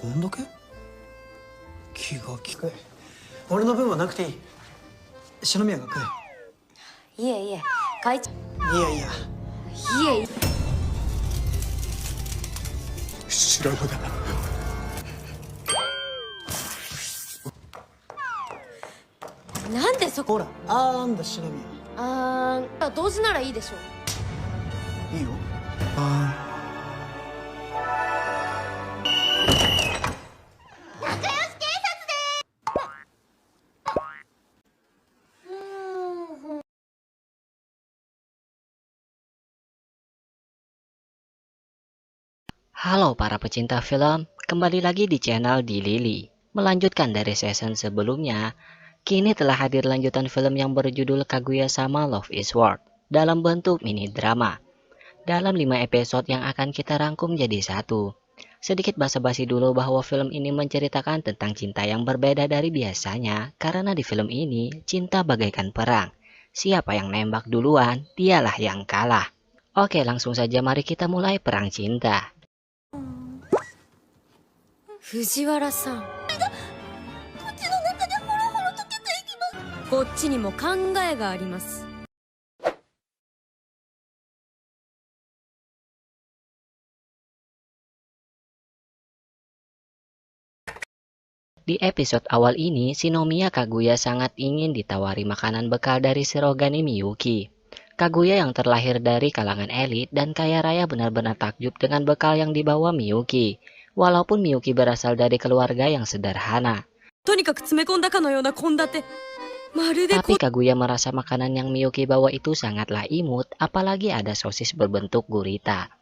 こんだけ気が利く。俺の分はなくていい。篠宮が食いえいえ、会長。え。いやいや、いえい修羅場だ。え。なんでそこ。ほら、あんだ篠宮。同時ならいいでしょう。いいよ。あHalo para pecinta film, kembali lagi di channel Di Lili. Melanjutkan dari season sebelumnya, kini telah hadir lanjutan film yang berjudul Kaguya-sama Love is War dalam bentuk mini drama. Dalam 5 episode yang akan kita rangkum jadi satu. Sedikit basa-basi dulu bahwa film ini menceritakan tentang cinta yang berbeda dari biasanya karena di film ini cinta bagaikan perang. Siapa yang nembak duluan, dialah yang kalah. Oke, langsung saja mari kita mulai perang cinta. 藤原さん。こっちにも考えがあります。Di episode awal ini, Shinomiya Kaguya sangat ingin ditawari makanan bekal dari Shirogane Miyuki. Kaguya yang terlahir dari kalangan elit dan kaya raya benar-benar takjub dengan bekal yang dibawa Miyuki. Walaupun Miyuki berasal dari keluarga yang sederhana. Tapi Kaguya merasa makanan yang Miyuki bawa itu sangatlah imut, apalagi ada sosis berbentuk gurita.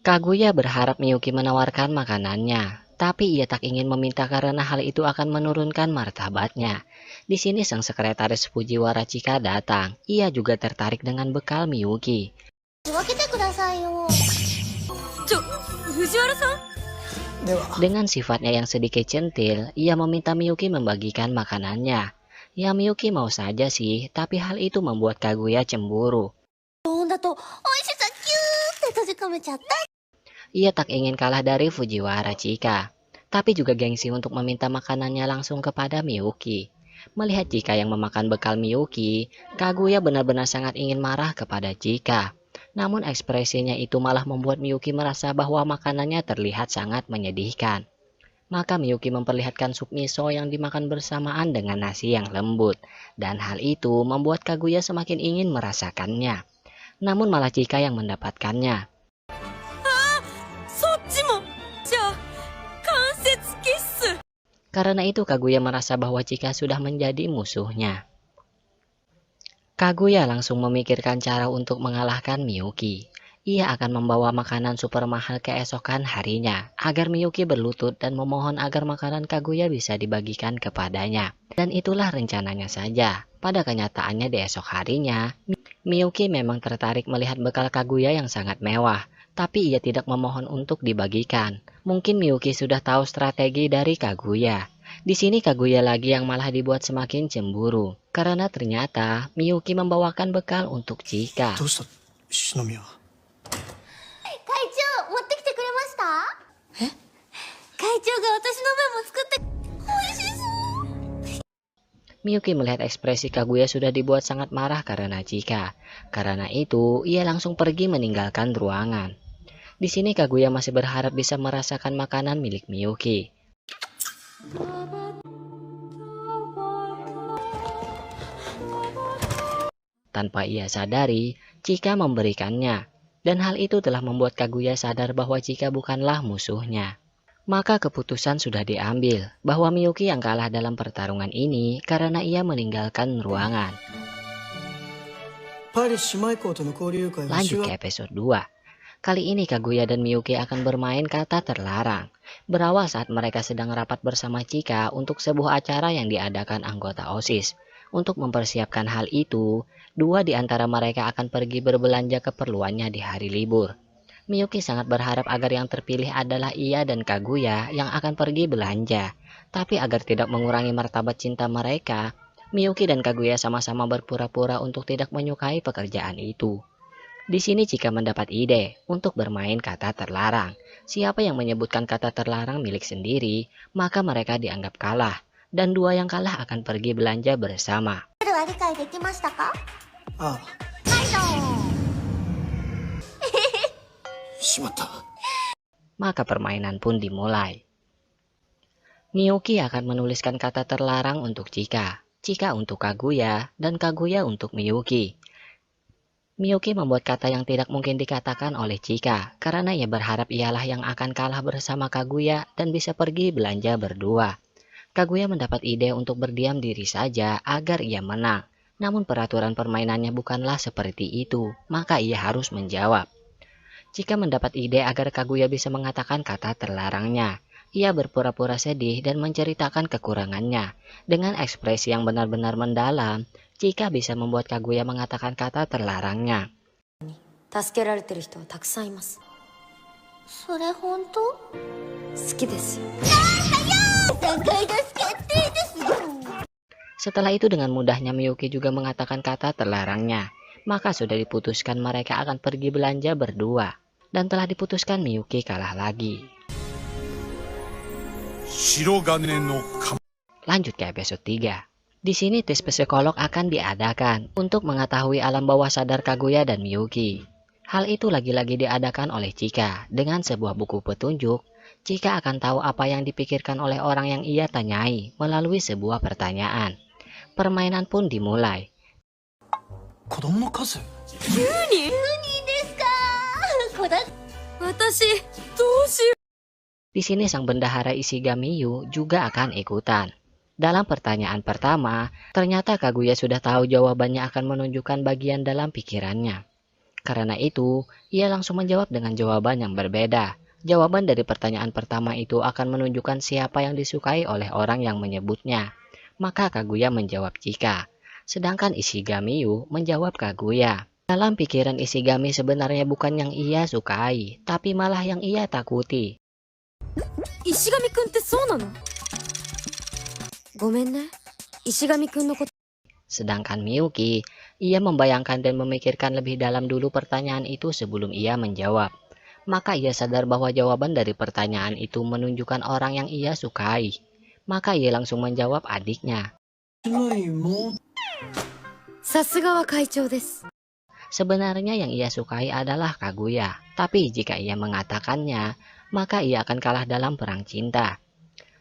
Kaguya berharap Miyuki menawarkan makanannya, tapi ia tak ingin meminta karena hal itu akan menurunkan martabatnya. Di sini sang sekretaris Fujiwara Chika datang. Ia juga tertarik dengan bekal Miyuki. Dengan sifatnya yang sedikit centil, ia meminta Miyuki membagikan makanannya. Ya Miyuki mau saja sih, tapi hal itu membuat Kaguya cemburu. Ia tak ingin kalah dari Fujiwara Chika, tapi juga gengsi untuk meminta makanannya langsung kepada Miyuki. Melihat Chika yang memakan bekal Miyuki, Kaguya benar-benar sangat ingin marah kepada Chika. Namun ekspresinya itu malah membuat Miyuki merasa bahwa makanannya terlihat sangat menyedihkan. Maka Miyuki memperlihatkan sup miso yang dimakan bersamaan dengan nasi yang lembut. Dan hal itu membuat Kaguya semakin ingin merasakannya. Namun malah Chika yang mendapatkannya. Karena itu Kaguya merasa bahwa Chika sudah menjadi musuhnya. Kaguya langsung memikirkan cara untuk mengalahkan Miyuki. Ia akan membawa makanan super mahal keesokan harinya, agar Miyuki berlutut dan memohon agar makanan Kaguya bisa dibagikan kepadanya. Dan itulah rencananya saja. Pada kenyataannya di esok harinya, Miyuki memang tertarik melihat bekal Kaguya yang sangat mewah, tapi ia tidak memohon untuk dibagikan. Mungkin Miyuki sudah tahu strategi dari Kaguya. Di sini Kaguya lagi yang malah dibuat semakin cemburu, karena ternyata Miyuki membawakan bekal untuk Chika. Miyuki melihat ekspresi Kaguya sudah dibuat sangat marah karena Chika. Karena itu, ia langsung pergi meninggalkan ruangan. Di sini Kaguya masih berharap bisa merasakan makanan milik Miyuki. Tanpa ia sadari, Chika memberikannya. Dan hal itu telah membuat Kaguya sadar bahwa Chika bukanlah musuhnya. Maka keputusan sudah diambil bahwa Miyuki yang kalah dalam pertarungan ini karena ia meninggalkan ruangan. Lanjut ke episode 2. Kali ini Kaguya dan Miyuki akan bermain kata terlarang. Berawal saat mereka sedang rapat bersama Chika untuk sebuah acara yang diadakan anggota OSIS. Untuk mempersiapkan hal itu, dua di antara mereka akan pergi berbelanja keperluannya di hari libur. Miyuki sangat berharap agar yang terpilih adalah ia dan Kaguya yang akan pergi belanja. Tapi agar tidak mengurangi martabat cinta mereka, Miyuki dan Kaguya sama-sama berpura-pura untuk tidak menyukai pekerjaan itu. Di sini Chika mendapat ide untuk bermain kata terlarang. Siapa yang menyebutkan kata terlarang milik sendiri, maka mereka dianggap kalah. Dan dua yang kalah akan pergi belanja bersama. は理解できましたか？ああ、はいどしまった。 Maka permainan pun dimulai. Miyuki akan menuliskan kata terlarang untuk Chika, Chika untuk Kaguya, dan Kaguya untuk Miyuki. Miyuki membuat kata yang tidak mungkin dikatakan oleh Chika, karena ia berharap ialah yang akan kalah bersama Kaguya dan bisa pergi belanja berdua. Kaguya mendapat ide untuk berdiam diri saja agar ia menang. Namun peraturan permainannya bukanlah seperti itu, maka ia harus menjawab. Chika mendapat ide agar Kaguya bisa mengatakan kata terlarangnya. Ia berpura-pura sedih dan menceritakan kekurangannya. Dengan ekspresi yang benar-benar mendalam, Chika bisa membuat Kaguya mengatakan kata terlarangnya. 助けられてる人はたくさんいます。それ本当？好きですよ。3回出す決定ですよ。 Setelah itu dengan mudahnya Miyuki juga mengatakan kata terlarangnya. Maka sudah diputuskan mereka akan pergi belanja berdua. Dan telah diputuskan Miyuki kalah lagi. Lanjut ke episode 3. Di sini tes psikolog akan diadakan untuk mengetahui alam bawah sadar Kaguya dan Miyuki. Hal itu lagi-lagi diadakan oleh Chika. Dengan sebuah buku petunjuk, Chika akan tahu apa yang dipikirkan oleh orang yang ia tanyai melalui sebuah pertanyaan. Permainan pun dimulai. 子供の数？ですか？こだ私、どうしよ Di sini sang bendahara Ishigami-yu juga akan ikutan. Dalam pertanyaan pertama, ternyata Kaguya sudah tahu jawabannya akan menunjukkan bagian dalam pikirannya. Karena itu, ia langsung menjawab dengan jawaban yang berbeda. Jawaban dari pertanyaan pertama itu akan menunjukkan siapa yang disukai oleh orang yang menyebutnya. Maka Kaguya menjawab Chika. Sedangkan Ishigami-yu menjawab Kaguya. Dalam pikiran Ishigami sebenarnya bukan yang ia sukai, tapi malah yang ia takuti. 石神くんってそうなの？ごめんね。石神くんのこと。 Sedangkan Miyuki, ia membayangkan dan memikirkan lebih dalam dulu pertanyaan itu sebelum ia menjawab. Maka ia sadar bahwa jawaban dari pertanyaan itu menunjukkan orang yang ia sukai. Maka ia langsung menjawab adiknya. さすがは会長です。 Sebenarnya yang ia sukai adalah Kaguya. Tapi jika ia mengatakannya, maka ia akan kalah dalam perang cinta.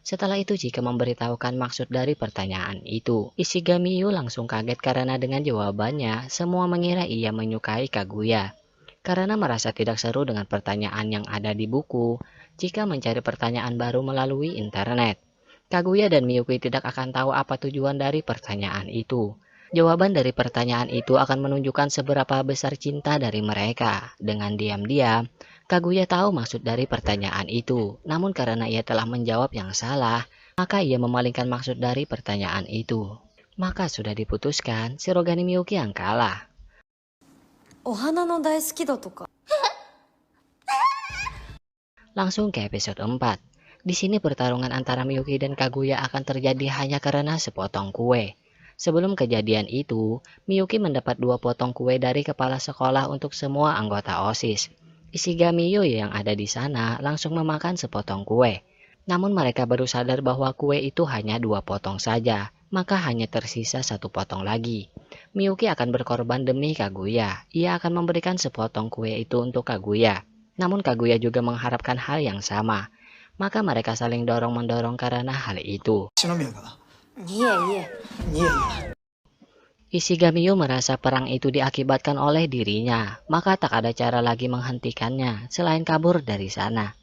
Setelah itu Chika memberitahukan maksud dari pertanyaan itu. Ishigami-yu langsung kaget karena dengan jawabannya, semua mengira ia menyukai Kaguya. Karena merasa tidak seru dengan pertanyaan yang ada di buku, Chika mencari pertanyaan baru melalui internet. Kaguya dan Miyuki tidak akan tahu apa tujuan dari pertanyaan itu. Jawaban dari pertanyaan itu akan menunjukkan seberapa besar cinta dari mereka. Dengan diam-diam, Kaguya tahu maksud dari pertanyaan itu. Namun karena ia telah menjawab yang salah, maka ia memalingkan maksud dari pertanyaan itu. Maka sudah diputuskan Shirogane Miyuki yang kalah. お花の大好き度とか。 Langsung ke episode 4. Di sini pertarungan antara Miyuki dan Kaguya akan terjadi hanya karena sepotong kue. Sebelum kejadian itu, Miyuki mendapat 2 potong kue dari kepala sekolah untuk semua anggota OSIS. Ishigami-yu yang ada di sana langsung memakan sepotong kue. Namun mereka baru sadar bahwa kue itu hanya 2 potong saja, maka hanya tersisa 1 potong lagi. Miyuki akan berkorban demi Kaguya. Ia akan memberikan sepotong kue itu untuk Kaguya. Namun Kaguya juga mengharapkan hal yang sama. Maka mereka saling dorong-mendorong karena hal itu. 篠宮が。いえいえ。いえいえ。 Ishigami-yu merasa perang itu diakibatkan oleh dirinya, maka tak ada cara lagi menghentikannya selain kabur dari sana.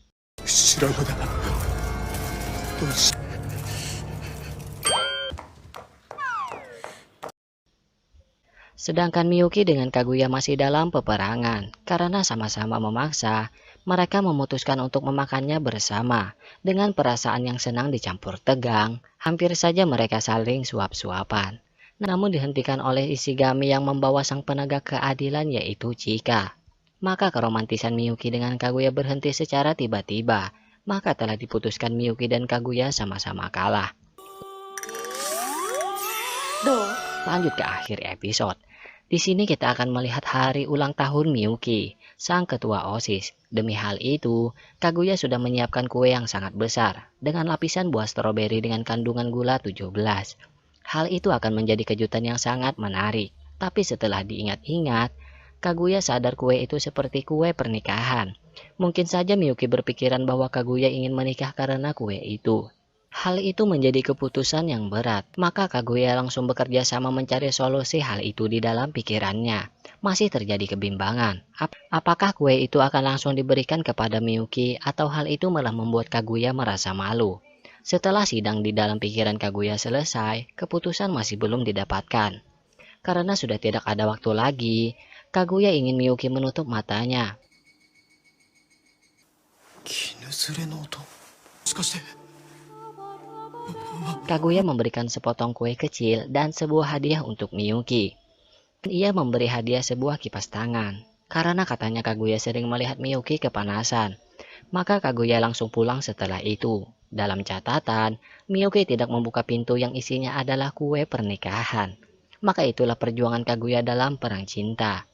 Sedangkan Miyuki dengan Kaguya masih dalam peperangan. Karena sama-sama memaksa, mereka memutuskan untuk memakannya bersama. Dengan perasaan yang senang dicampur tegang, hampir saja mereka saling suap-suapan. Namun dihentikan oleh Ishigami yang membawa sang penegak keadilan yaitu Chika. Maka keromantisan Miyuki dengan Kaguya berhenti secara tiba-tiba. Maka telah diputuskan Miyuki dan Kaguya sama-sama kalah. Lanjut ke akhir episode. Di sini kita akan melihat hari ulang tahun Miyuki, sang ketua OSIS. Demi hal itu, Kaguya sudah menyiapkan kue yang sangat besar dengan lapisan buah stroberi dengan kandungan gula 17. Hal itu akan menjadi kejutan yang sangat menarik. Tapi setelah diingat-ingat, Kaguya sadar kue itu seperti kue pernikahan. Mungkin saja Miyuki berpikiran bahwa Kaguya ingin menikah karena kue itu. Hal itu menjadi keputusan yang berat, maka Kaguya langsung bekerja sama mencari solusi hal itu di dalam pikirannya. Masih terjadi kebimbangan. Apakah kue itu akan langsung diberikan kepada Miyuki atau hal itu malah membuat Kaguya merasa malu? Setelah sidang di dalam pikiran Kaguya selesai, keputusan masih belum didapatkan. Karena sudah tidak ada waktu lagi, Kaguya ingin Miyuki menutup matanya. 絹ずれの音。もしかして。 Kaguya memberikan sepotong kue kecil dan sebuah hadiah untuk Miyuki. Ia memberi hadiah sebuah kipas tangan. Karena katanya Kaguya sering melihat Miyuki kepanasan. Maka Kaguya langsung pulang setelah itu. Dalam catatan, Miyuki tidak membuka pintu yang isinya adalah kue pernikahan. Maka itulah perjuangan Kaguya dalam perang cinta.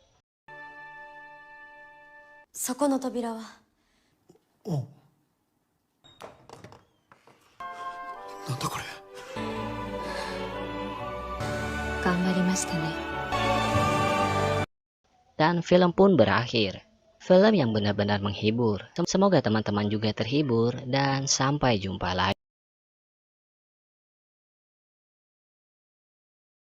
そこの扉はおう。なんだこれ。頑張りましたね。 Dan film pun berakhir. Film yang benar-benar menghibur. Semoga teman-teman juga terhibur dan sampai jumpa lagi.